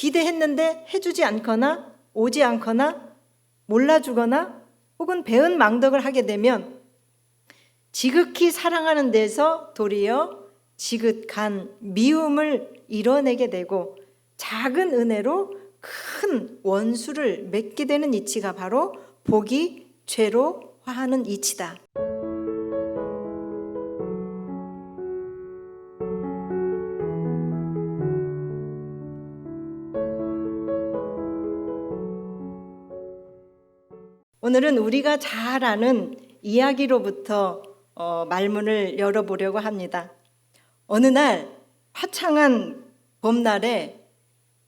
기대했는데 해주지 않거나 오지 않거나 몰라주거나 혹은 배은망덕을 하게 되면 지극히 사랑하는 데서 도리어 지극한 미움을 이뤄내게 되고 작은 은혜로 큰 원수를 맺게 되는 이치가 바로 복이 죄로 화하는 이치다. 오늘은 우리가 잘 아는 이야기로부터 말문을 열어보려고 합니다. 어느 날 화창한 봄날에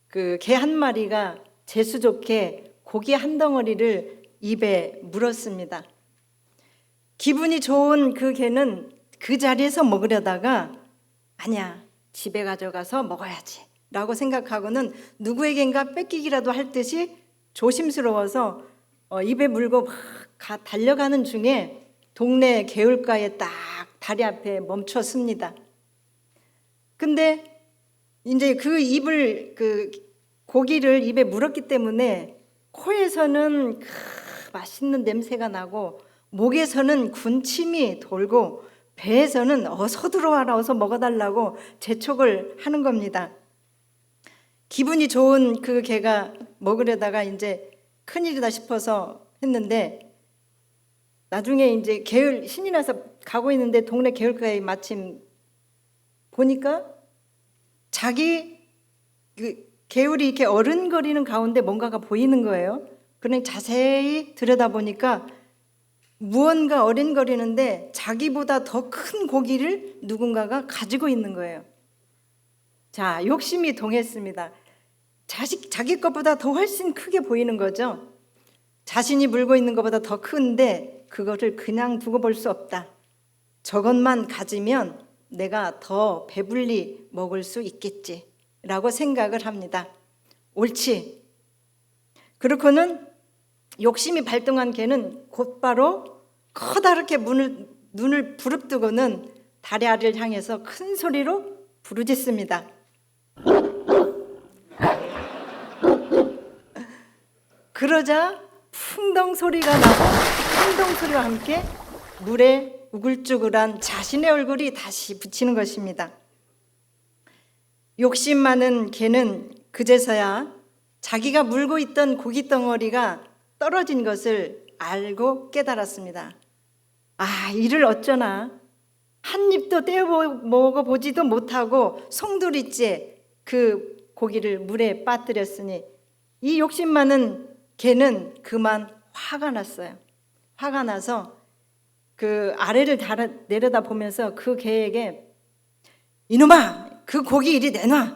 그 개 한 마리가 재수 좋게 고기 한 덩어리를 입에 물었습니다. 기분이 좋은 그 개는 그 자리에서 먹으려다가 아니야, 집에 가져가서 먹어야지 라고 생각하고는 누구에겐가 뺏기기라도 할 듯이 조심스러워서 입에 물고 막 달려가는 중에 동네 개울가에 딱 다리 앞에 멈췄습니다. 근데 이제 그 고기를 입에 물었기 때문에 코에서는 맛있는 냄새가 나고 목에서는 군침이 돌고 배에서는 어서 들어와라, 어서 먹어달라고 재촉을 하는 겁니다. 기분이 좋은 그 개가 먹으려다가 이제 큰일이다 싶어서 했는데 나중에 이제 신이 나서 가고 있는데 동네 개울가에 마침 보니까 자기 개울이 이렇게 어른거리는 가운데 뭔가가 보이는 거예요. 그러니 자세히 들여다보니까 무언가 어른거리는데 자기보다 더 큰 고기를 누군가가 가지고 있는 거예요. 자, 욕심이 동했습니다. 자기 것보다 더 훨씬 크게 보이는 거죠. 자신이 물고 있는 것보다 더 큰데 그거를 그냥 두고 볼 수 없다. 저것만 가지면 내가 더 배불리 먹을 수 있겠지 라고 생각을 합니다. 옳지. 그렇고는 욕심이 발동한 개는 곧바로 커다랗게 눈을 부릅뜨고는 다리 아래를 향해서 큰 소리로 부르짖습니다. 그러자 풍덩 소리가 나고 풍덩 소리와 함께 물에 우글쭈글한 자신의 얼굴이 다시 비치는 것입니다. 욕심 많은 개는 그제서야 자기가 물고 있던 고기 덩어리가 떨어진 것을 알고 깨달았습니다. 아, 이를 어쩌나. 한 입도 떼어 먹어보지도 못하고 송두리째 그 고기를 물에 빠뜨렸으니 이 욕심 많은 개는 그만 화가 났어요. 화가 나서 그 아래를 내려다 보면서 그 개에게 이놈아, 그 고기 이리 내놔.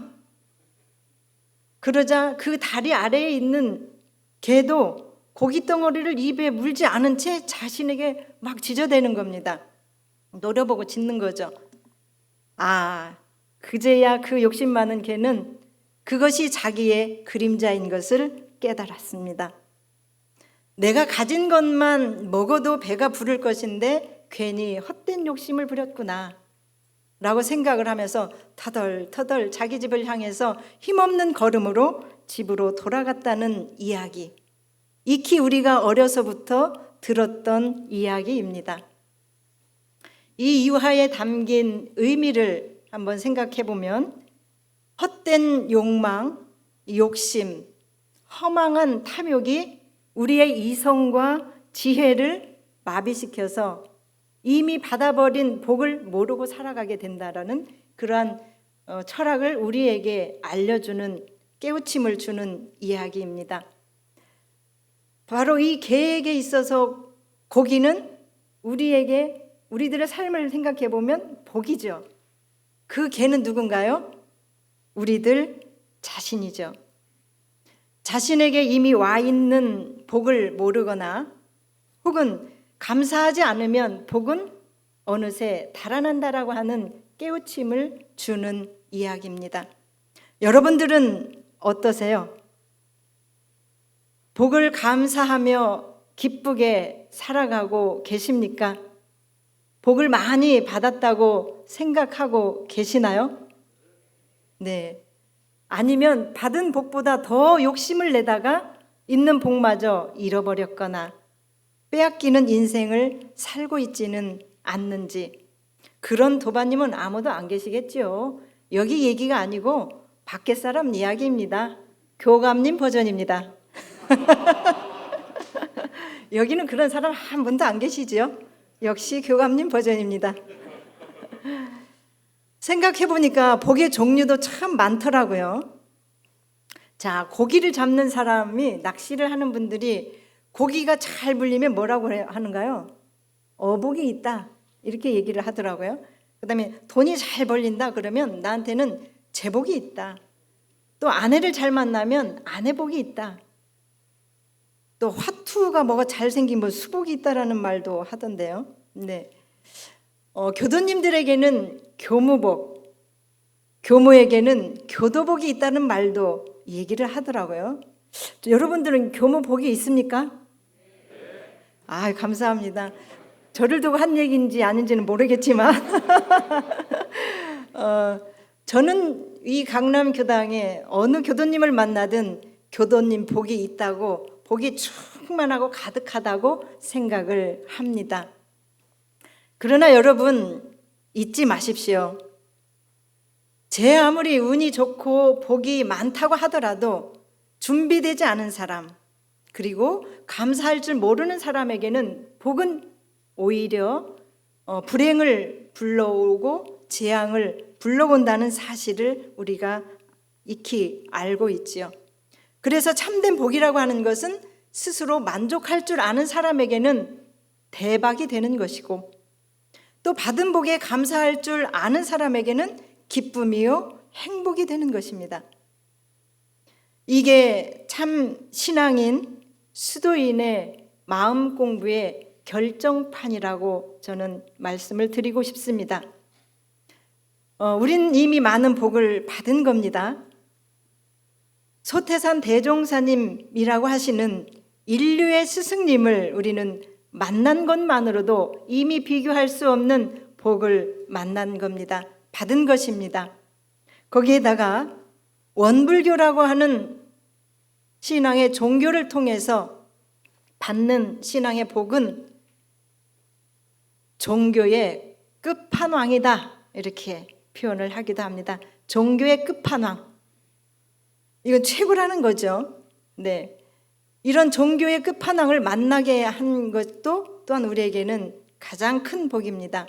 그러자 그 다리 아래에 있는 개도 고기 덩어리를 입에 물지 않은 채 자신에게 막 짖어대는 겁니다. 노려보고 짖는 거죠. 아, 그제야 그 욕심 많은 개는 그것이 자기의 그림자인 것을 깨달았습니다. 내가 가진 것만 먹어도 배가 부를 것인데 괜히 헛된 욕심을 부렸구나 라고 생각을 하면서 터덜터덜 자기 집을 향해서 힘없는 걸음으로 집으로 돌아갔다는 이야기. 익히 우리가 어려서부터 들었던 이야기입니다. 이 유화에 담긴 의미를 한번 생각해 보면 헛된 욕망, 욕심, 허망한 탐욕이 우리의 이성과 지혜를 마비시켜서 이미 받아버린 복을 모르고 살아가게 된다라는 그러한 철학을 우리에게 알려주는, 깨우침을 주는 이야기입니다. 바로 이 개에게 있어서 고기는 우리들의 삶을 생각해 보면 복이죠. 그 개는 누군가요? 우리들 자신이죠. 자신에게 이미 와 있는 복을 모르거나 혹은 감사하지 않으면 복은 어느새 달아난다라고 하는 깨우침을 주는 이야기입니다. 여러분들은 어떠세요? 복을 감사하며 기쁘게 살아가고 계십니까? 복을 많이 받았다고 생각하고 계시나요? 네. 아니면 받은 복보다 더 욕심을 내다가 있는 복마저 잃어버렸거나 빼앗기는 인생을 살고 있지는 않는지. 그런 도반님은 아무도 안 계시겠지요. 여기 얘기가 아니고 밖에 사람 이야기입니다. 교감님 버전입니다. 여기는 그런 사람 한 분도 안 계시죠. 역시 교감님 버전입니다. 생각해보니까 복의 종류도 참 많더라고요. 자, 고기를 잡는 사람이, 낚시를 하는 분들이 고기가 잘 물리면 뭐라고 하는가요? 어복이 있다, 이렇게 얘기를 하더라고요. 그 다음에 돈이 잘 벌린다 그러면 나한테는 제복이 있다. 또 아내를 잘 만나면 아내복이 있다. 또 화투가 뭐가 잘생긴 뭐 수복이 있다라는 말도 하던데요. 네. 교도님들에게는 교무복, 교무에게는 교도복이 있다는 말도 얘기를 하더라고요. 여러분들은 교무복이 있습니까? 아, 감사합니다. 저를 두고 한 얘기인지 아닌지는 모르겠지만 저는 이 강남교당에 어느 교도님을 만나든 교도님 복이 있다고, 복이 충만하고 가득하다고 생각을 합니다. 그러나 여러분 잊지 마십시오. 제 아무리 운이 좋고 복이 많다고 하더라도 준비되지 않은 사람, 그리고 감사할 줄 모르는 사람에게는 복은 오히려 불행을 불러오고 재앙을 불러온다는 사실을 우리가 익히 알고 있지요. 그래서 참된 복이라고 하는 것은 스스로 만족할 줄 아는 사람에게는 대박이 되는 것이고, 또 받은 복에 감사할 줄 아는 사람에게는 기쁨이요 행복이 되는 것입니다. 이게 참 신앙인, 수도인의 마음 공부의 결정판이라고 저는 말씀을 드리고 싶습니다. 우린 이미 많은 복을 받은 겁니다. 소태산 대종사님이라고 하시는 인류의 스승님을 우리는 만난 것만으로도 이미 비교할 수 없는 복을 만난 겁니다. 받은 것입니다. 거기에다가 원불교라고 하는 신앙의 종교를 통해서 받는 신앙의 복은 종교의 끝판왕이다, 이렇게 표현을 하기도 합니다. 종교의 끝판왕, 이건 최고라는 거죠. 네, 이런 종교의 끝판왕을 만나게 한 것도 또한 우리에게는 가장 큰 복입니다.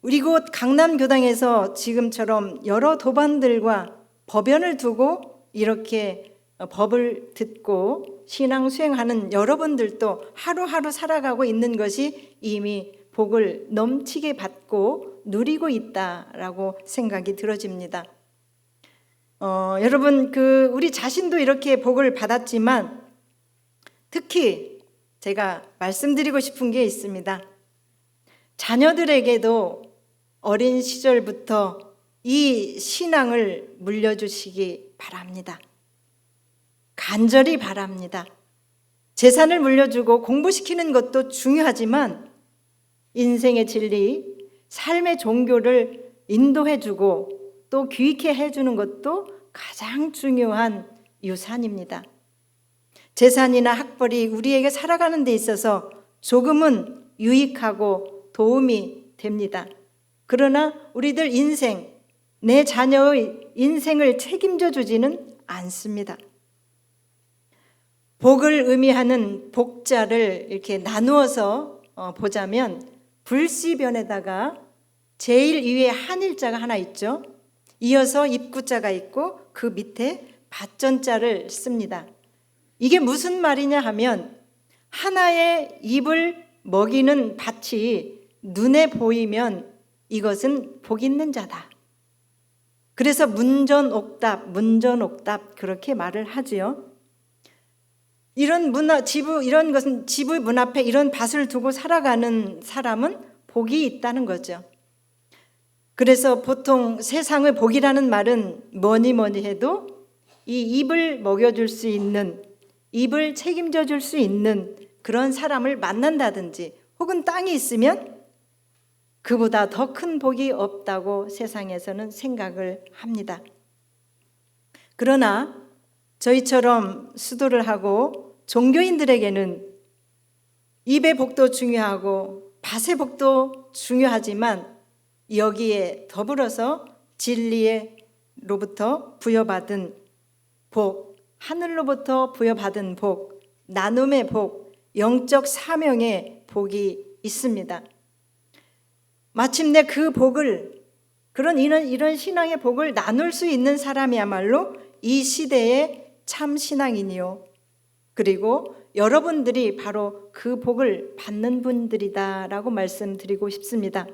우리 곳 강남교당에서 지금처럼 여러 도반들과 법연을 두고 이렇게 법을 듣고 신앙 수행하는 여러분들도 하루하루 살아가고 있는 것이 이미 복을 넘치게 받고 누리고 있다라고 생각이 들어집니다. 여러분, 우리 자신도 이렇게 복을 받았지만 특히 제가 말씀드리고 싶은 게 있습니다. 자녀들에게도 어린 시절부터 이 신앙을 물려주시기 바랍니다. 간절히 바랍니다. 재산을 물려주고 공부시키는 것도 중요하지만 인생의 진리, 삶의 종교를 인도해주고 또 귀케 해주는 것도 가장 중요한 유산입니다. 재산이나 학벌이 우리에게 살아가는 데 있어서 조금은 유익하고 도움이 됩니다. 그러나 우리들 인생, 내 자녀의 인생을 책임져 주지는 않습니다. 복을 의미하는 복자를 이렇게 나누어서 보자면 불시변에다가 제일 위에 한일자가 하나 있죠. 이어서 입구자가 있고 그 밑에 밭전자를 씁니다. 이게 무슨 말이냐 하면 하나의 입을 먹이는 밭이 눈에 보이면 이것은 복 있는 자다. 그래서 문전옥답 그렇게 말을 하지요. 이런 이런 것은 집의 문 앞에 이런 밭을 두고 살아가는 사람은 복이 있다는 거죠. 그래서 보통 세상의 복이라는 말은 뭐니 해도 이 입을 먹여줄 수 있는, 입을 책임져 줄 수 있는 그런 사람을 만난다든지 혹은 땅이 있으면 그보다 더 큰 복이 없다고 세상에서는 생각을 합니다. 그러나 저희처럼 수도를 하고 종교인들에게는 입의 복도 중요하고 밭의 복도 중요하지만 여기에 더불어서 진리로부터 부여받은 복, 하늘로부터 부여받은 복, 나눔의 복, 영적 사명의 복이 있습니다. 마침내 그 복을, 이런 신앙의 복을 나눌 수 있는 사람이야말로 이 시대의 참 신앙인이요, 그리고 여러분들이 바로 그 복을 받는 분들이다라고 말씀드리고 싶습니다.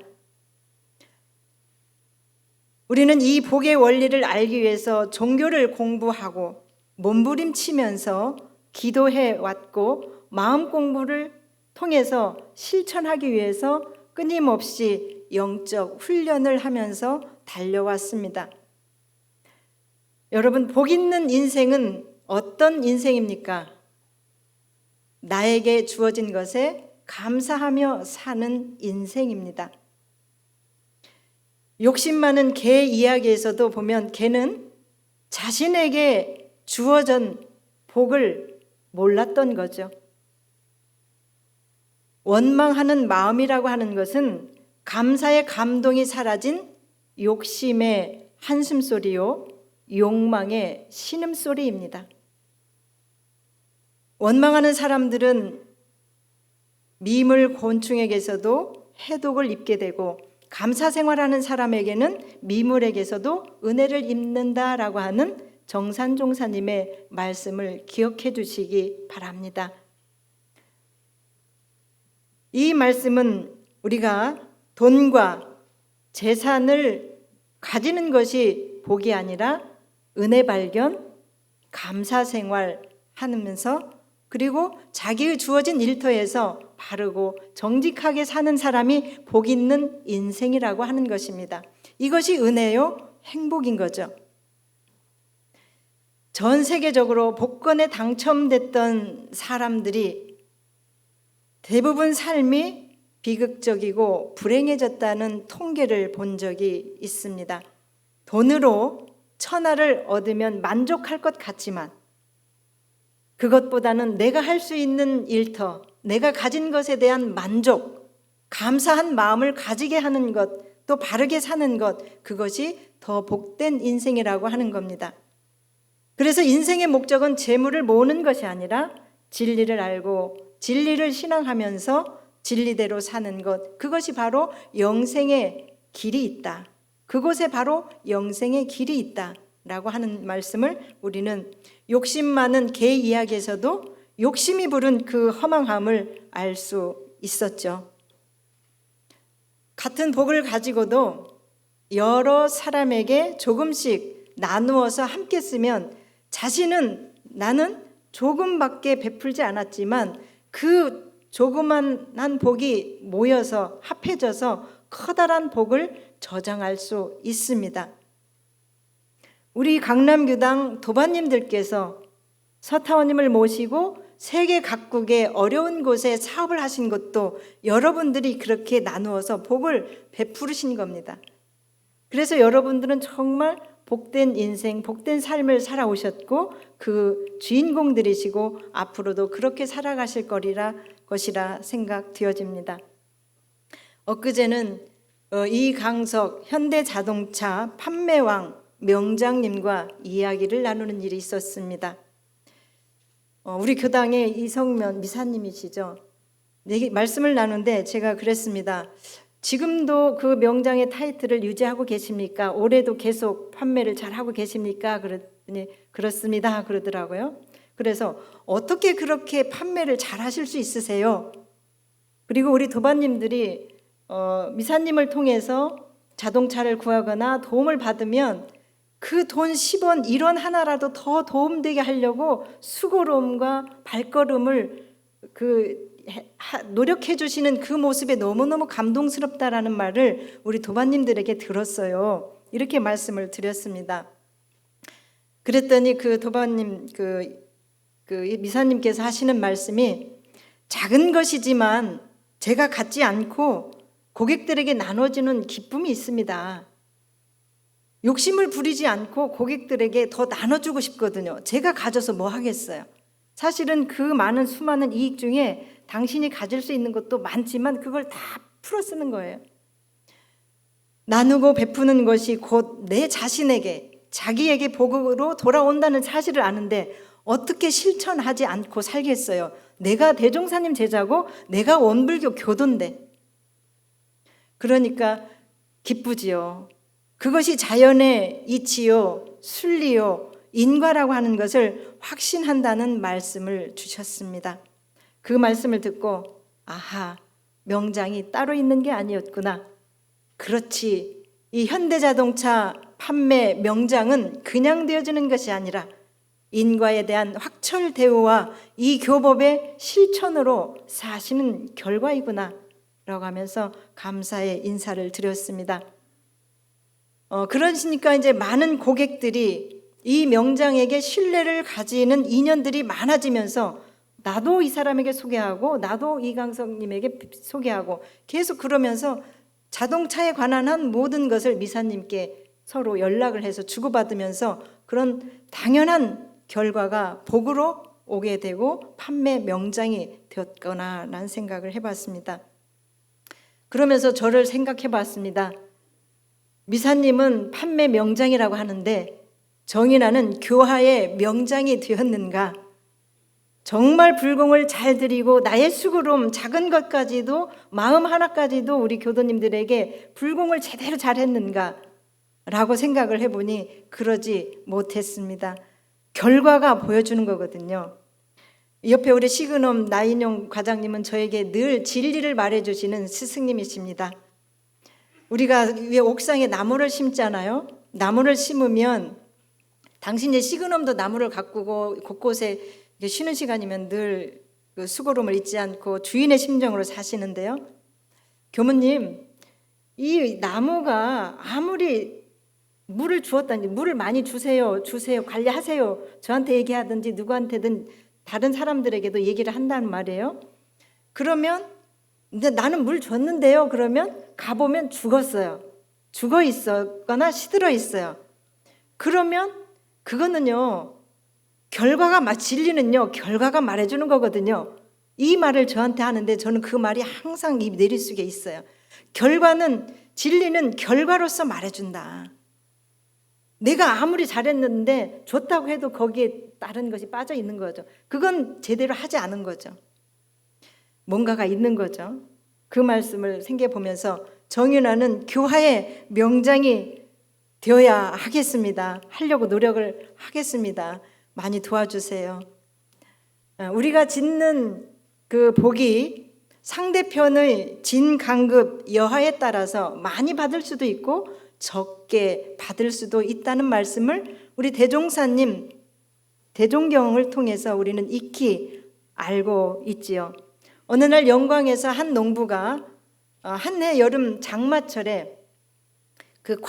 우리는 이 복의 원리를 알기 위해서 종교를 공부하고 몸부림치면서 기도해 왔고 마음 공부를 통해서 실천하기 위해서 끊임없이 영적 훈련을 하면서 달려왔습니다. 여러분, 복 있는 인생은 어떤 인생입니까? 나에게 주어진 것에 감사하며 사는 인생입니다. 욕심 많은 개 이야기에서도 보면 개는 자신에게 주어진 복을 몰랐던 거죠. 원망하는 마음이라고 하는 것은 감사의 감동이 사라진 욕심의 한숨소리요, 욕망의 신음소리입니다. 원망하는 사람들은 미물 곤충에게서도 해독을 입게 되고 감사 생활하는 사람에게는 미물에게서도 은혜를 입는다라고 하는 정산종사님의 말씀을 기억해 주시기 바랍니다. 이 말씀은 우리가 돈과 재산을 가지는 것이 복이 아니라 은혜 발견, 감사 생활 하면서 그리고 자기의 주어진 일터에서 바르고 정직하게 사는 사람이 복 있는 인생이라고 하는 것입니다. 이것이 은혜요, 행복인 거죠. 전 세계적으로 복권에 당첨됐던 사람들이 대부분 삶이 비극적이고 불행해졌다는 통계를 본 적이 있습니다. 돈으로 천하를 얻으면 만족할 것 같지만 그것보다는 내가 할 수 있는 일터, 내가 가진 것에 대한 만족, 감사한 마음을 가지게 하는 것, 또 바르게 사는 것, 그것이 더 복된 인생이라고 하는 겁니다. 그래서 인생의 목적은 재물을 모으는 것이 아니라 진리를 알고 진리를 신앙하면서 진리대로 사는 것, 그것이 바로 영생의 길이 있다. 그곳에 바로 영생의 길이 있다 라고 하는 말씀을 우리는 욕심 많은 개 이야기에서도 욕심이 부른 그 허망함을 알 수 있었죠. 같은 복을 가지고도 여러 사람에게 조금씩 나누어서 함께 쓰면 자신은 나는 조금밖에 베풀지 않았지만 그 조그만한 복이 모여서 합해져서 커다란 복을 저장할 수 있습니다. 우리 강남교당 도반님들께서 서타원님을 모시고 세계 각국의 어려운 곳에 사업을 하신 것도 여러분들이 그렇게 나누어서 복을 베푸르신 겁니다. 그래서 여러분들은 정말 복된 인생, 복된 삶을 살아오셨고 그 주인공들이시고 앞으로도 그렇게 살아가실 것이라 생각되어집니다. 엊그제는 이강석 현대자동차 판매왕 명장님과 이야기를 나누는 일이 있었습니다. 우리 교당의 이성면 미사님이시죠. 말씀을 나누는데 제가 그랬습니다. 지금도 그 명장의 타이틀을 유지하고 계십니까? 올해도 계속 판매를 잘하고 계십니까? 그랬더니 그렇습니다 그러더라고요. 그래서 어떻게 그렇게 판매를 잘하실 수 있으세요? 그리고 우리 도반님들이 미사님을 통해서 자동차를 구하거나 도움을 받으면 그 돈 10원 1원 하나라도 더 도움되게 하려고 수고로움과 발걸음을 노력해 주시는 그 모습에 너무너무 감동스럽다라는 말을 우리 도반님들에게 들었어요. 이렇게 말씀을 드렸습니다. 그랬더니 그 도반님 그 미사님께서 하시는 말씀이 작은 것이지만 제가 갖지 않고 고객들에게 나눠주는 기쁨이 있습니다. 욕심을 부리지 않고 고객들에게 더 나눠주고 싶거든요. 제가 가져서 뭐 하겠어요? 사실은 그 많은 수많은 이익 중에 당신이 가질 수 있는 것도 많지만 그걸 다 풀어 쓰는 거예요. 나누고 베푸는 것이 곧 내 자신에게, 자기에게 복으로 돌아온다는 사실을 아는데 어떻게 실천하지 않고 살겠어요? 내가 대종사님 제자고 내가 원불교 교도인데. 그러니까 기쁘지요. 그것이 자연의 이치요, 순리요, 인과라고 하는 것을 확신한다는 말씀을 주셨습니다. 그 말씀을 듣고 아하, 명장이 따로 있는 게 아니었구나. 그렇지, 이 현대자동차 판매 명장은 그냥 되어지는 것이 아니라 인과에 대한 확철 대우와 이 교법의 실천으로 사시는 결과이구나 라고 하면서 감사의 인사를 드렸습니다. 그러시니까 이제 많은 고객들이 이 명장에게 신뢰를 가지는 인연들이 많아지면서 나도 이 사람에게 소개하고 나도 이강성님에게 소개하고 계속 그러면서 자동차에 관한 한 모든 것을 미사님께 서로 연락을 해서 주고받으면서 그런 당연한 결과가 복으로 오게 되고 판매 명장이 되었거나라는 생각을 해봤습니다. 그러면서 저를 생각해 봤습니다. 미사님은 판매 명장이라고 하는데 정인아는 교화의 명장이 되었는가? 정말 불공을 잘 드리고 나의 수고로움 작은 것까지도 마음 하나까지도 우리 교도님들에게 불공을 제대로 잘했는가? 라고 생각을 해보니 그러지 못했습니다. 결과가 보여주는 거거든요. 옆에 우리 시그넘 나인용 과장님은 저에게 늘 진리를 말해주시는 스승님이십니다. 우리가 위에 옥상에 나무를 심잖아요. 나무를 심으면 당신 이제 시그넘도 나무를 가꾸고 곳곳에 쉬는 시간이면 늘 수고로움을 잊지 않고 주인의 심정으로 사시는데요. 교무님, 이 나무가 아무리 물을 주었다든지 물을 많이 주세요 관리하세요 저한테 얘기하든지 누구한테든 다른 사람들에게도 얘기를 한다는 말이에요. 그러면 근데 나는 물 줬는데요. 그러면 가보면 죽었어요. 죽어 있거나 시들어 있어요. 그러면 그거는요, 진리는요 결과가 말해주는 거거든요. 이 말을 저한테 하는데 저는 그 말이 항상 입 내리속에 있어요. 진리는 결과로서 말해준다. 내가 아무리 잘했는데 좋다고 해도 거기에 다른 것이 빠져 있는 거죠. 그건 제대로 하지 않은 거죠. 뭔가가 있는 거죠. 그 말씀을 생각해보면서 정윤아는 교화의 명장이 되어야 하겠습니다. 하려고 노력을 하겠습니다. 많이 도와주세요. 우리가 짓는 그 복이 상대편의 진강급 여하에 따라서 많이 받을 수도 있고 적게 받을 수도 있다는 말씀을 우리 대종사님 대종경을 통해서 우리는 익히 알고 있지요. 어느 날 영광에서 한 농부가 한 해 여름 장마철에 그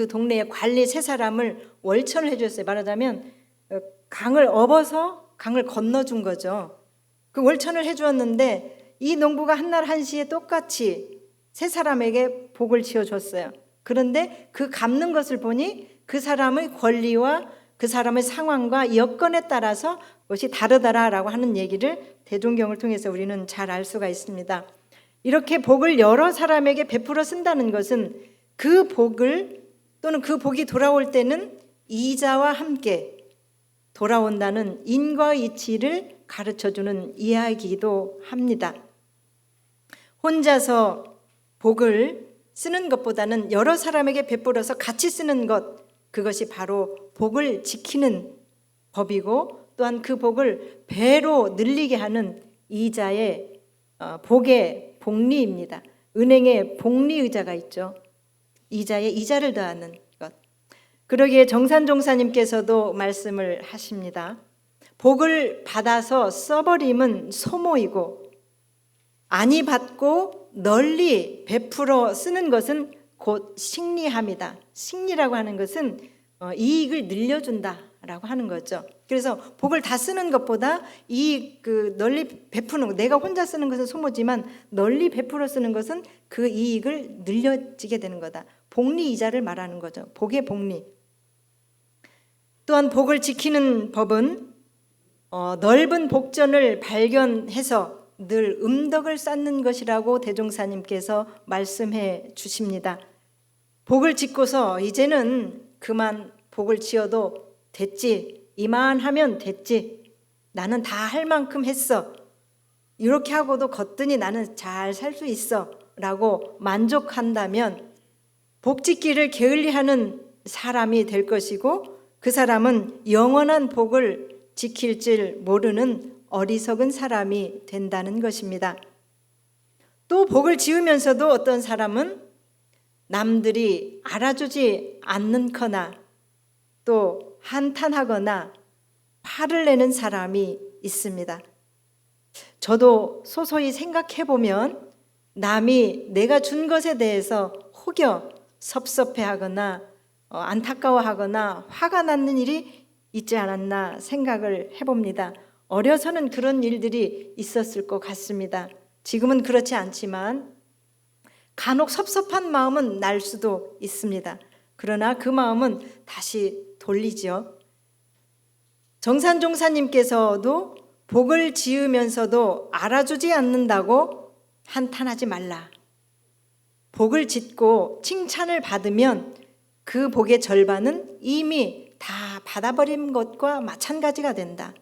동네의 관리 세 사람을 월천을 해줬어요. 말하자면 강을 업어서 강을 건너준 거죠. 그 월천을 해주었는데 이 농부가 한날 한시에 똑같이 세 사람에게 복을 지어줬어요. 그런데 그 갚는 것을 보니 그 사람의 권리와 그 사람의 상황과 여건에 따라서 그것이 다르다라고 하는 얘기를 대종경을 통해서 우리는 잘 알 수가 있습니다. 이렇게 복을 여러 사람에게 베풀어 쓴다는 것은 그 복을 또는 그 복이 돌아올 때는 이자와 함께 돌아온다는 인과 이치를 가르쳐주는 이야기이기도 합니다. 혼자서 복을 쓰는 것보다는 여러 사람에게 베풀어서 같이 쓰는 것, 그것이 바로 복을 지키는 법이고 또한 그 복을 배로 늘리게 하는 이자의 복의 복리입니다. 은행에 복리의자가 있죠. 이자에 이자를 더하는 것. 그러기에 정산종사님께서도 말씀을 하십니다. 복을 받아서 써버림은 소모이고 아니 받고 널리 베풀어 쓰는 것은 곧 식리함이다. 식리라고 하는 것은 이익을 늘려준다라고 하는 거죠. 그래서 복을 다 쓰는 것보다 널리 베푸는 것, 내가 혼자 쓰는 것은 소모지만 널리 베풀어 쓰는 것은 그 이익을 늘려지게 되는 거다. 복리이자를 말하는 거죠. 복의 복리. 또한 복을 지키는 법은 넓은 복전을 발견해서 늘 음덕을 쌓는 것이라고 대종사님께서 말씀해 주십니다. 복을 짓고서 이제는 그만 복을 지어도 됐지, 이만하면 됐지, 나는 다 할 만큼 했어, 이렇게 하고도 거뜬히 나는 잘 살 수 있어 라고 만족한다면 복짓기를 게을리하는 사람이 될 것이고, 그 사람은 영원한 복을 지킬 줄 모르는 어리석은 사람이 된다는 것입니다. 또 복을 지으면서도 어떤 사람은 남들이 알아주지 않는거나 또 한탄하거나 화를 내는 사람이 있습니다. 저도 소소히 생각해 보면 남이 내가 준 것에 대해서 혹여 섭섭해하거나 안타까워하거나 화가 나는 일이 있지 않았나 생각을 해봅니다. 어려서는 그런 일들이 있었을 것 같습니다. 지금은 그렇지 않지만 간혹 섭섭한 마음은 날 수도 있습니다. 그러나 그 마음은 다시 돌리죠. 정산종사님께서도 복을 지으면서도 알아주지 않는다고 한탄하지 말라. 복을 짓고 칭찬을 받으면 그 복의 절반은 이미 다 받아버린 것과 마찬가지가 된다.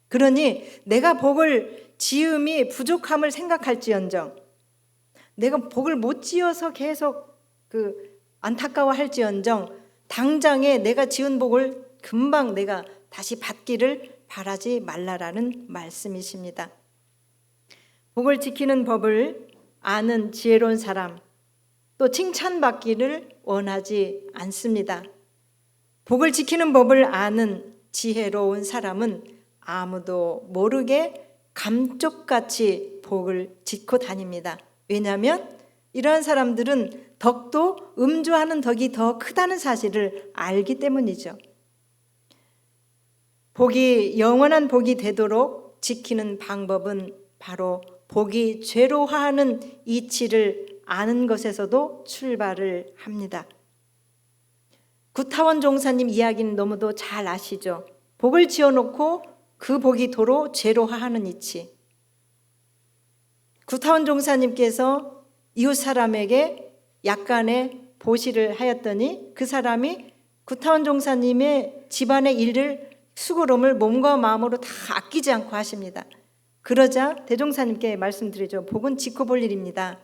그러니 내가 복을 지음이 부족함을 생각할지언정, 내가 복을 못 지어서 계속 안타까워할지언정, 당장에 내가 지은 복을 금방 내가 다시 받기를 바라지 말라라는 말씀이십니다. 복을 지키는 법을 아는 지혜로운 사람, 또 칭찬받기를 원하지 않습니다. 복을 지키는 법을 아는 지혜로운 사람은 아무도 모르게 감쪽같이 복을 짓고 다닙니다. 왜냐하면 이러한 사람들은 덕도 음주하는 덕이 더 크다는 사실을 알기 때문이죠. 복이 영원한 복이 되도록 지키는 방법은 바로 복이 죄로화하는 이치를 아는 것에서도 출발을 합니다. 구타원 종사님 이야기는 너무도 잘 아시죠? 복을 지어놓고 그 복이 도로 죄로화하는 이치. 구타원 종사님께서 이웃 사람에게 약간의 보시를 하였더니 그 사람이 구타원 종사님의 집안의 일을 수고로움을 몸과 마음으로 다 아끼지 않고 하십니다. 그러자 대종사님께 말씀드리죠. 복은 지켜 볼 일입니다.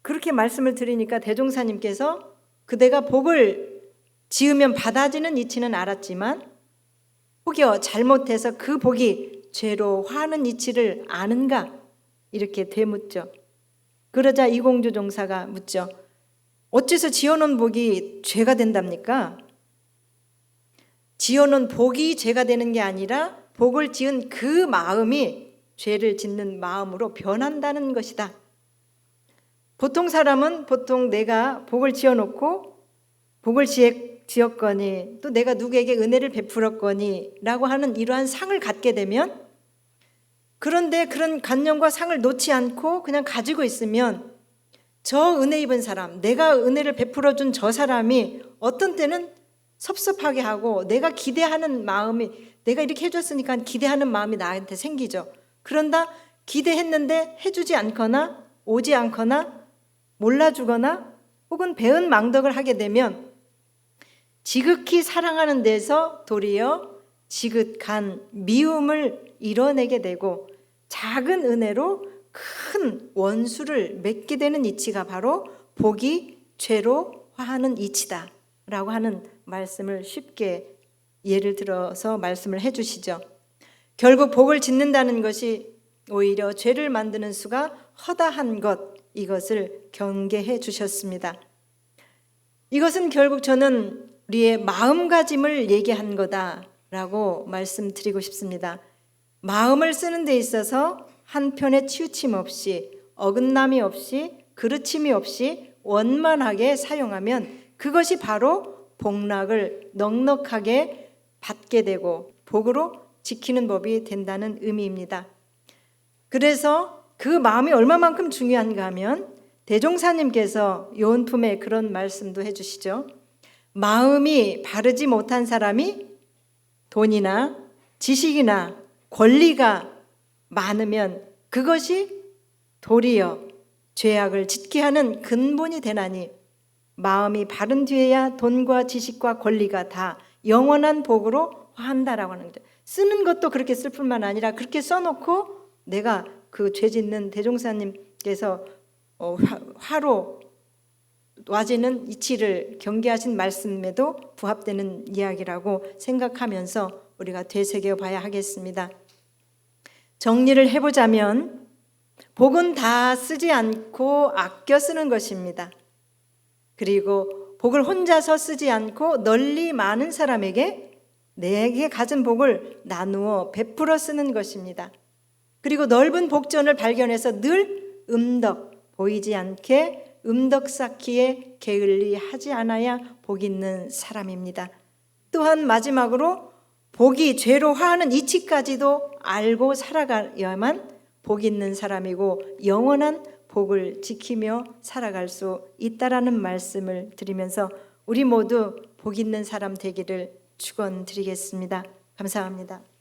그렇게 말씀을 드리니까 대종사님께서 그대가 복을 지으면 받아지는 이치는 알았지만 혹여 잘못해서 그 복이 죄로 화하는 이치를 아는가? 이렇게 되묻죠. 그러자 이공주 종사가 묻죠. 어째서 지어놓은 복이 죄가 된답니까? 지어놓은 복이 죄가 되는 게 아니라 복을 지은 그 마음이 죄를 짓는 마음으로 변한다는 것이다. 보통 사람은 보통 내가 복을 지어놓고 복을 지었거니 또 내가 누구에게 은혜를 베풀었거니 라고 하는 이러한 상을 갖게 되면, 그런데 그런 관념과 상을 놓지 않고 그냥 가지고 있으면 저 은혜 입은 사람, 내가 은혜를 베풀어 준 저 사람이 어떤 때는 섭섭하게 하고 내가 기대하는 마음이, 내가 이렇게 해줬으니까 기대하는 마음이 나한테 생기죠. 그런다 기대했는데 해주지 않거나 오지 않거나 몰라주거나 혹은 배은망덕을 하게 되면 지극히 사랑하는 데서 도리어 지극한 미움을 이뤄내게 되고 작은 은혜로 큰 원수를 맺게 되는 이치가 바로 복이 죄로 화하는 이치다 라고 하는 말씀을 쉽게 예를 들어서 말씀을 해주시죠. 결국 복을 짓는다는 것이 오히려 죄를 만드는 수가 허다한 것, 이것을 경계해 주셨습니다. 이것은 결국 저는 우리의 마음가짐을 얘기한 거다라고 말씀드리고 싶습니다. 마음을 쓰는 데 있어서 한편에 치우침 없이, 어긋남이 없이, 그르침이 없이 원만하게 사용하면 그것이 바로 복락을 넉넉하게 받게 되고 복으로 지키는 법이 된다는 의미입니다. 그래서 그 마음이 얼마만큼 중요한가 하면 대종사님께서 요은품에 그런 말씀도 해주시죠. 마음이 바르지 못한 사람이 돈이나 지식이나 권리가 많으면 그것이 도리어 죄악을 짓게 하는 근본이 되나니 마음이 바른 뒤에야 돈과 지식과 권리가 다 영원한 복으로 화한다라고 하는 거죠. 쓰는 것도 그렇게 쓸 뿐만 아니라 그렇게 써놓고 내가 그 죄 짓는 대종사님께서 화로 놔지는 이치를 경계하신 말씀에도 부합되는 이야기라고 생각하면서 우리가 되새겨 봐야 하겠습니다. 정리를 해보자면 복은 다 쓰지 않고 아껴 쓰는 것입니다. 그리고 복을 혼자서 쓰지 않고 널리 많은 사람에게 내게 가진 복을 나누어 베풀어 쓰는 것입니다. 그리고 넓은 복전을 발견해서 늘 보이지 않게 쌓기에 게을리 하지 않아야 복 있는 사람입니다. 또한 마지막으로 복이 죄로 화하는 이치까지도 알고 살아가야만 복 있는 사람이고 영원한 복을 지키며 살아갈 수 있다라는 말씀을 드리면서 우리 모두 복 있는 사람 되기를 축원드리겠습니다. 감사합니다.